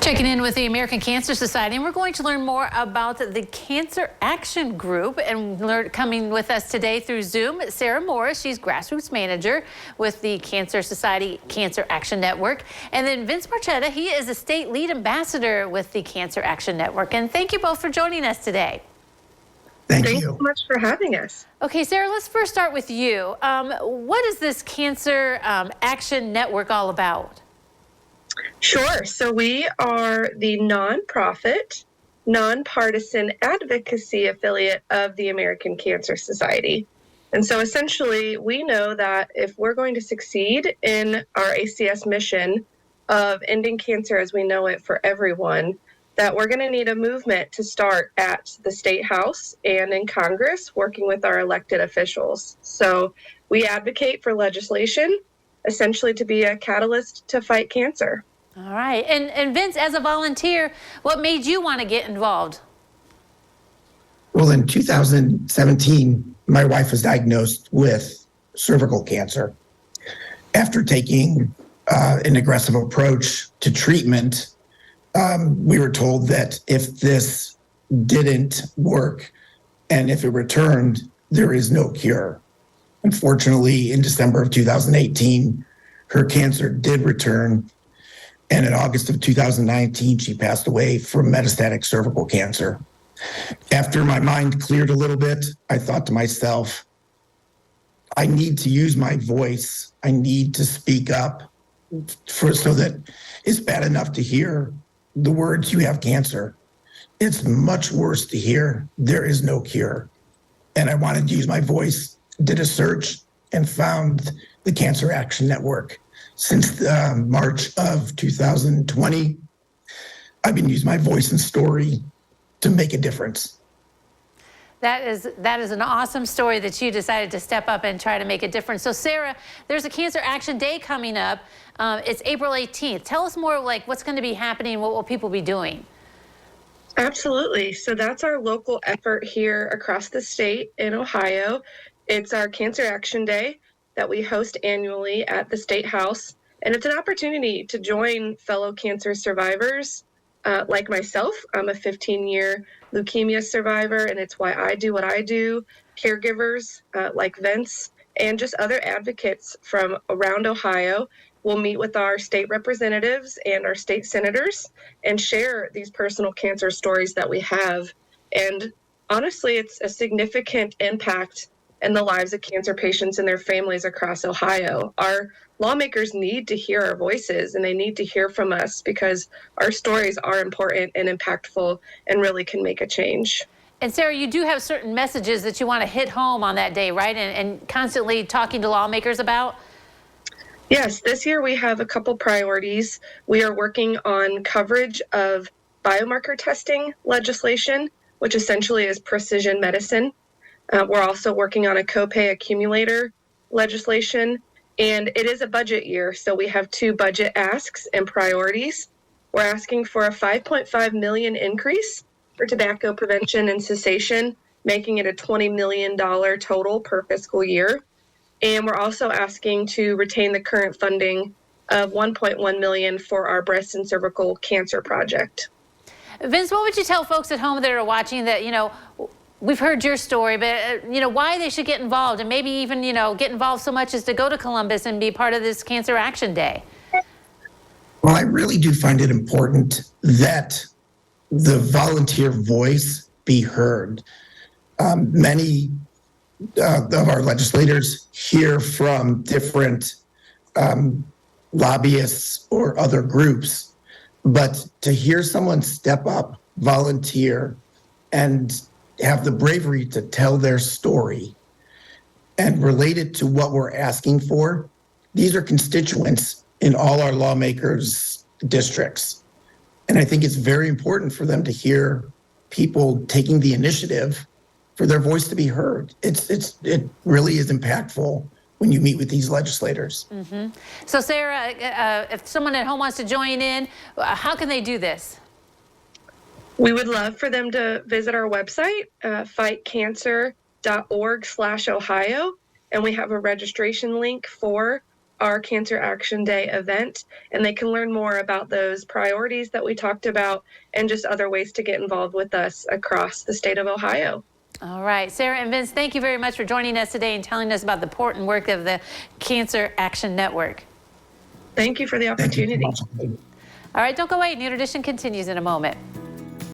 Checking in with the American Cancer Society, and we're going to learn more about the Cancer Action Group. And coming with us today through Zoom, Sarah Morris. She's grassroots manager with the Cancer Society Cancer Action Network. And then Vince Marchetta, he is a state lead ambassador with the Cancer Action Network. And thank you both for joining us today. Thank you so much for having us. Okay, Sarah, let's first start with you. What is this Cancer Action Network all about? Sure. So we are the nonprofit, nonpartisan advocacy affiliate of the American Cancer Society. And so essentially, we know that if we're going to succeed in our ACS mission of ending cancer as we know it for everyone, that we're going to need a movement to start at the State House and in Congress, working with our elected officials. So we advocate for legislation, essentially to be a catalyst to fight cancer. All right. And Vince, as a volunteer, what made you want to get involved? Well, in 2017, my wife was diagnosed with cervical cancer. After taking an aggressive approach to treatment, we were told that if this didn't work and if it returned, there is no cure. Unfortunately, in December of 2018, her cancer did return. And in August of 2019, she passed away from metastatic cervical cancer. After my mind cleared a little bit, I thought to myself, I need to use my voice. I need to speak up so that it's bad enough to hear the words, "You have cancer." It's much worse to hear, "There is no cure." And I wanted to use my voice, did a search, and found the Cancer Action Network. Since March of 2020, I've been using my voice and story to make a difference. That is an awesome story that you decided to step up and try to make a difference. So Sarah, there's a Cancer Action Day coming up. It's April 18th. Tell us more, like what's going to be happening, what will people be doing? Absolutely. So that's our local effort here across the state in Ohio. It's our Cancer Action Day that we host annually at the State House. And it's an opportunity to join fellow cancer survivors like myself. I'm a 15-year leukemia survivor, and it's why I do what I do. Caregivers like Vince and just other advocates from around Ohio will meet with our state representatives and our state senators and share these personal cancer stories that we have. And honestly, it's a significant impact in the lives of cancer patients and their families across Ohio. Our lawmakers need to hear our voices, and they need to hear from us because our stories are important and impactful and really can make a change. And Sarah, you do have certain messages that you want to hit home on that day, right? And constantly talking to lawmakers about? Yes, this year we have a couple priorities. We are working on coverage of biomarker testing legislation, which essentially is precision medicine. We're also working on a copay accumulator legislation, and it is a budget year, so we have two budget asks and priorities. We're asking for a $5.5 million increase for tobacco prevention and cessation, making it a $20 million total per fiscal year. And we're also asking to retain the current funding of $1.1 million for our breast and cervical cancer project. Vince, what would you tell folks at home that are watching that, we've heard your story, but, why they should get involved and maybe even, get involved so much as to go to Columbus and be part of this Cancer Action Day? Well, I really do find it important that the volunteer voice be heard. Many of our legislators hear from different lobbyists or other groups, but to hear someone step up, volunteer, and have the bravery to tell their story and relate it to what we're asking for. These are constituents in all our lawmakers' districts. And I think it's very important for them to hear people taking the initiative for their voice to be heard. It really is impactful when you meet with these legislators. Mm-hmm. So Sarah, if someone at home wants to join in, how can they do this? We would love for them to visit our website, fightcancer.org/Ohio, and we have a registration link for our Cancer Action Day event, and they can learn more about those priorities that we talked about and just other ways to get involved with us across the state of Ohio. All right, Sarah and Vince, thank you very much for joining us today and telling us about the important work of the Cancer Action Network. Thank you for the opportunity. Thank you so much. All right, don't go away. New Edition continues in a moment.